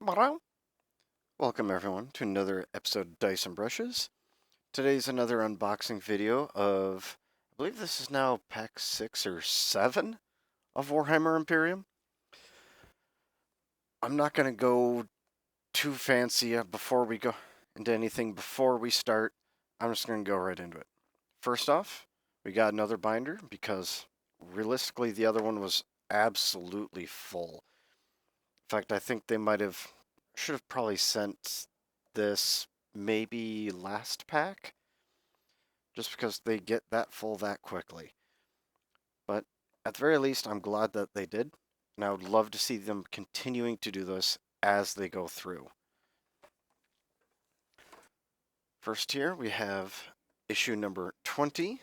Welcome everyone to another episode of Dice and Brushes. Today's another unboxing video of, I believe this is now pack 6 or 7 of Warhammer Imperium. I'm not going to go too fancy before we go into anything before we start. I'm just going to go right into it. First off, we got another binder because realistically the other one was absolutely full. In fact, I think they should have probably sent this maybe last pack, just because they get that full that quickly. But at the very least, I'm glad that they did, and I would love to see them continuing to do this as they go through. First here, we have issue number 20.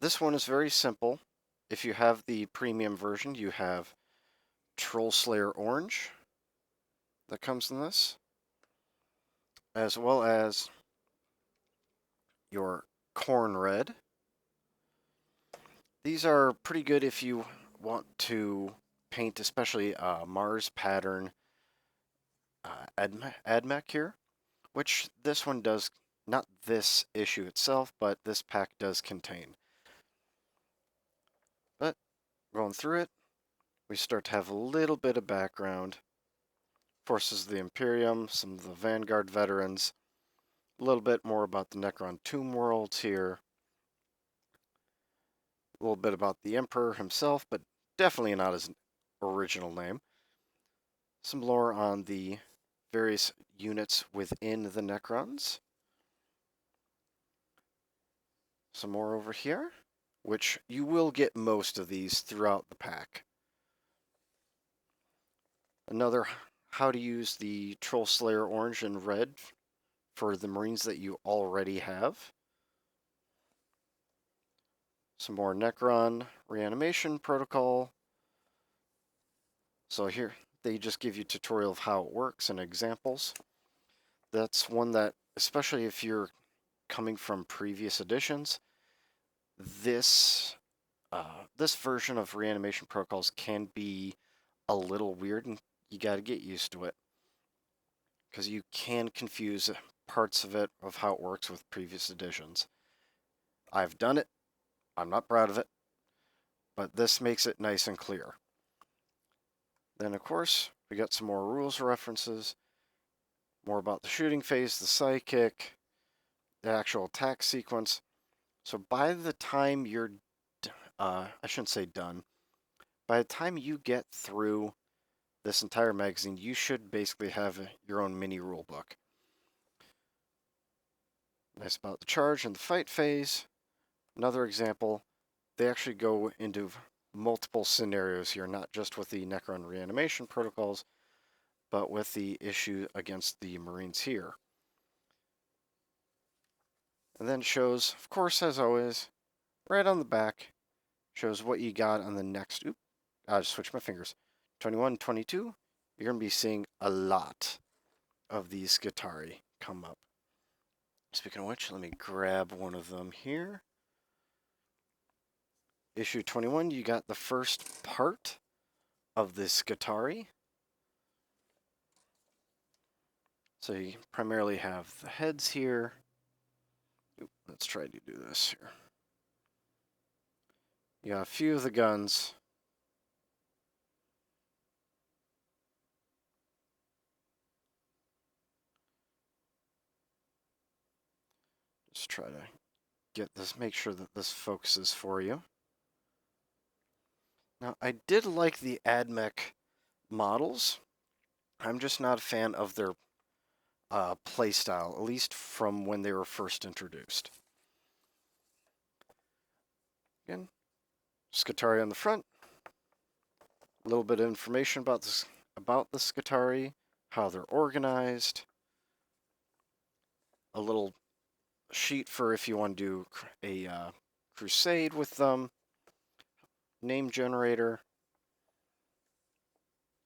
This one is very simple. If you have the premium version, you have Troll Slayer Orange that comes in this, as well as your Corn Red. These are pretty good if you want to paint, especially Mars pattern AdMech here, which this one does, not this issue itself, but this pack does contain. But going through it, we start to have a little bit of background. Forces of the Imperium, some of the Vanguard veterans, a little bit more about the Necron tomb worlds here, a little bit about the Emperor himself, but definitely not his original name. Some lore on the various units within the Necrons. Some more over here, which you will get most of these throughout the pack. Another how to use the Troll Slayer Orange and Red for the Marines that you already have. Some more Necron reanimation protocol. So here they just give you a tutorial of how it works and examples. That's one that, especially if you're coming from previous editions, this this version of reanimation protocols can be a little weird, and you got to get used to it because you can confuse parts of it of how it works with previous editions. I've done it. I'm not proud of it, but this makes it nice and clear. Then, of course, we got some more rules references, more about the shooting phase, the psychic, the actual attack sequence. So by the time you're, I shouldn't say done, by the time you get through this entire magazine, you should basically have your own mini rule book. Nice about the charge and the fight phase. Another example, they actually go into multiple scenarios here, not just with the Necron reanimation protocols, but with the issue against the Marines here. And then shows, of course, as always, right on the back, shows what you got on the next, I just switched my fingers, 21, 22, you're going to be seeing a lot of these Skittari come up. Speaking of which, let me grab one of them here. Issue 21, you got the first part of the Skittari. So you primarily have the heads here. Let's try to do this here. You got a few of the guns. Just try to get this, make sure that this focuses for you. Now, I did like the AdMech models. I'm just not a fan of their playstyle, at least from when they were first introduced. Again, Skittari on the front. A little bit of information about the Skittari, how they're organized. A little sheet for if you want to do a crusade with them. Name generator.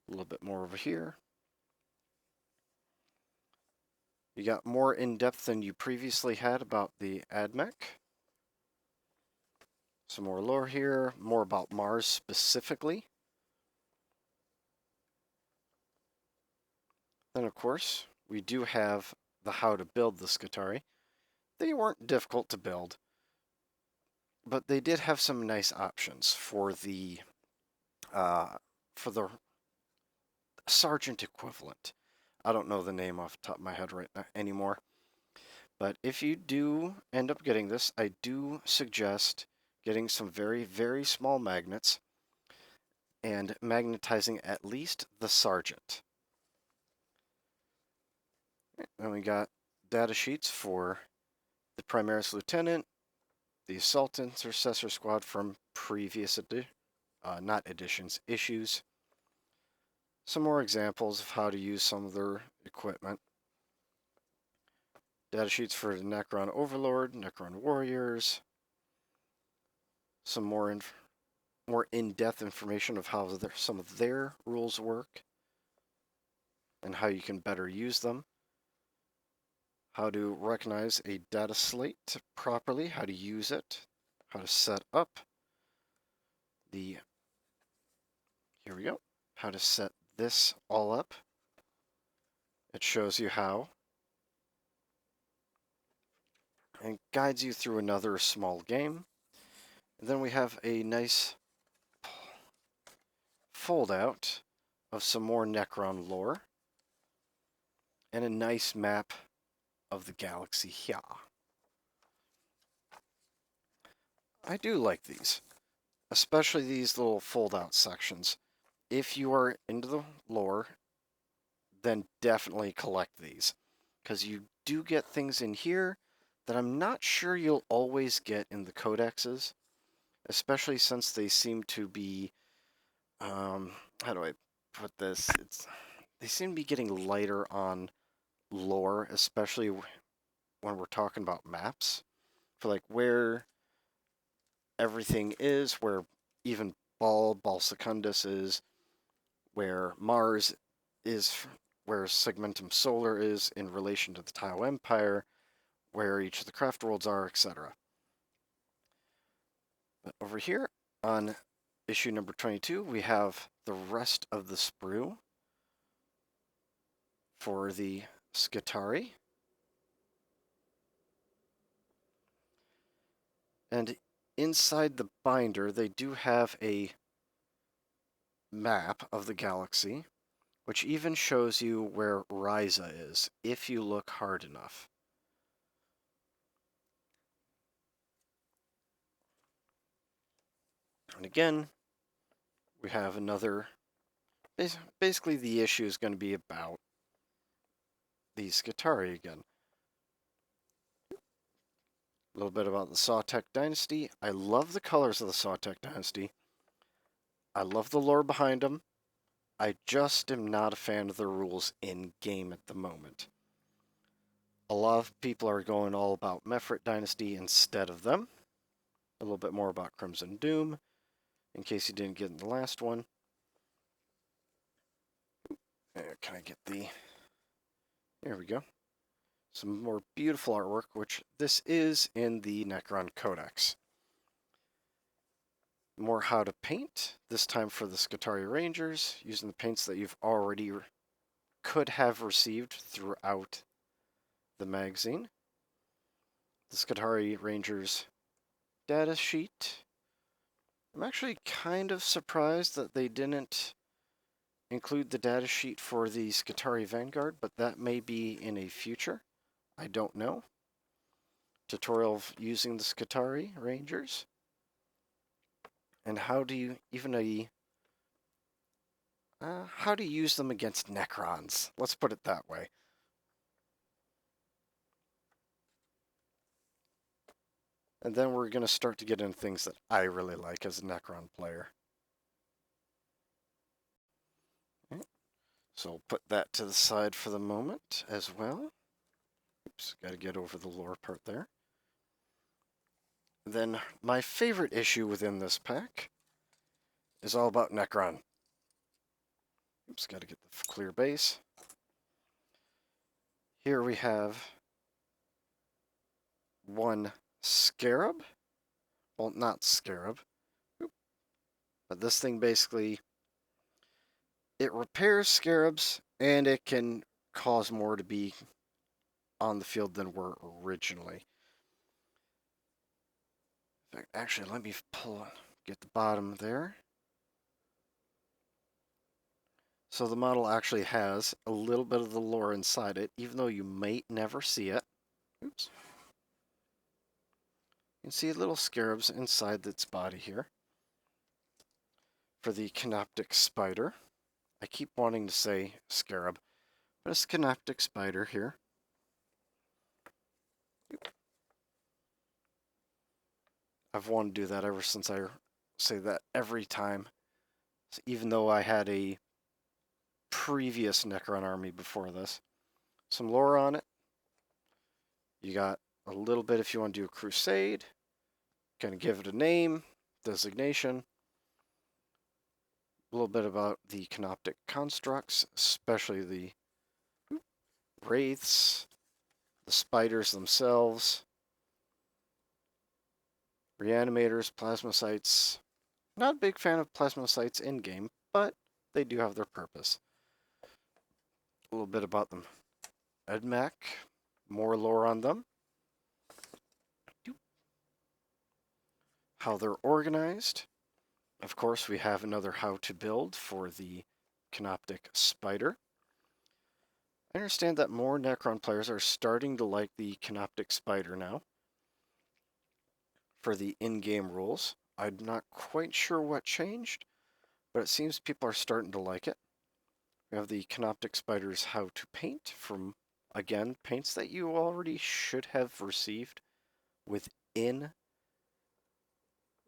A little bit more over here. You got more in-depth than you previously had about the AdMech. Some more lore here, more about Mars specifically. Then, of course, we do have the how to build the Skittari. They weren't difficult to build, but they did have some nice options uh, for the sergeant equivalent. I don't know the name off the top of my head right now anymore. But if you do end up getting this, I do suggest getting some very, very small magnets and magnetizing at least the sergeant. Then we got data sheets for the Primaris Lieutenant, the Assault Intercessor Squad from previous issues. Some more examples of how to use some of their equipment. Data sheets for the Necron Overlord, Necron Warriors. Some more in-depth information of how some of their rules work and how you can better use them. How to recognize a data slate properly, how to use it, how to set up here we go, how to set this all up. It shows you how and guides you through another small game. And then we have a nice fold out of some more Necron lore and a nice map of the galaxy here. I do like these, especially these little fold-out sections. If you are into the lore, then definitely collect these, because you do get things in here that I'm not sure you'll always get in the codexes, especially since they seem to be, how do I put this? They seem to be getting lighter on lore, especially when we're talking about maps, for like where everything is, where even Bal Secundus is, where Mars is, where Segmentum Solar is in relation to the Tau Empire, where each of the craft worlds are, etc. But over here on issue number 22, we have the rest of the sprue for the Skittari. And inside the binder, they do have a map of the galaxy, which even shows you where Ryza is, if you look hard enough. And again, we have another, basically the issue is going to be about the Skittari again. A little bit about the Sawtek Dynasty. I love the colors of the Sawtek Dynasty. I love the lore behind them. I just am not a fan of the rules in-game at the moment. A lot of people are going all about Mefrit Dynasty instead of them. A little bit more about Crimson Doom, in case you didn't get in the last one. Can I get the... There we go. Some more beautiful artwork, which this is in the Necron Codex. More how to paint, this time for the Skittari Rangers, using the paints that you've already could have received throughout the magazine. The Skittari Rangers data sheet. I'm actually kind of surprised that they didn't include the data sheet for the Skittari Vanguard, but that may be in a future. I don't know. Tutorial of using the Skittari Rangers. And how do you how to use them against Necrons. Let's put it that way. And then we're going to start to get into things that I really like as a Necron player. Okay. So I'll put that to the side for the moment as well. Oops, got to get over the lore part there. Then my favorite issue within this pack is all about Necron. Oops, got to get the clear base. Here we have one Scarab. Well, not Scarab. But this thing basically, it repairs Scarabs and it can cause more to be on the field than were originally. In fact, actually, let me get the bottom there. So the model actually has a little bit of the lore inside it, even though you might never see it. Oops. You can see little scarabs inside its body here. For the canoptic spider, I keep wanting to say scarab, but it's canoptic spider here. I've wanted to do that ever since I say that every time. So even though I had a previous Necron army before this. Some lore on it. You got a little bit if you want to do a crusade. Kind of give it a name, designation. A little bit about the canoptic constructs, especially the wraiths, the spiders themselves, reanimators, plasmacytes. Not a big fan of plasmacytes in-game, but they do have their purpose. A little bit about them. Edmech, more lore on them. How they're organized. Of course, we have another how to build for the canoptic spider. I understand that more Necron players are starting to like the canoptic spider now for the in-game rules. I'm not quite sure what changed, but it seems people are starting to like it. We have the canoptic spider's how to paint from, again, paints that you already should have received within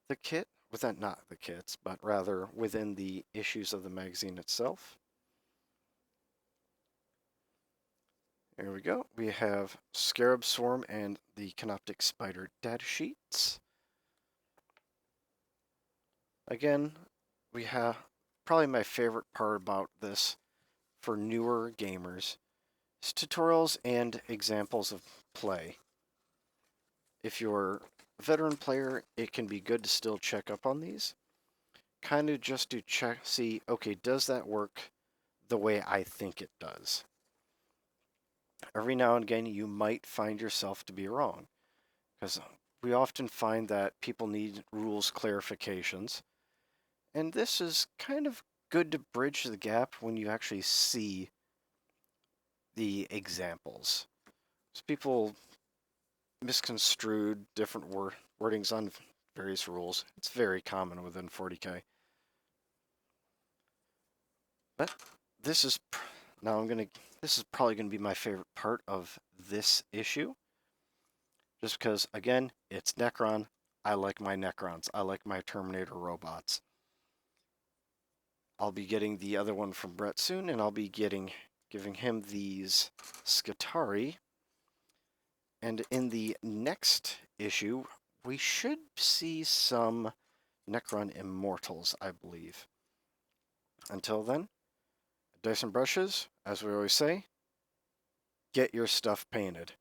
the kit. Within, not the kits, but rather within the issues of the magazine itself. There we go. We have Scarab Swarm and the Canoptic Spider data sheets. Again, we have probably my favorite part about this for newer gamers is tutorials and examples of play. If you're a veteran player, it can be good to still check up on these. Kind of just to check, see, okay, does that work the way I think it does? Every now and again, you might find yourself to be wrong, because we often find that people need rules clarifications, and this is kind of good to bridge the gap when you actually see the examples. So people misconstrued different wordings on various rules. It's very common within 40k. But this is this is probably gonna be my favorite part of this issue. Just because, again, it's Necron. I like my Necrons. I like my Terminator robots. I'll be getting the other one from Brett soon, and I'll be giving him these Skittari. And in the next issue, we should see some Necron Immortals, I believe. Until then, dice and brushes, as we always say, get your stuff painted.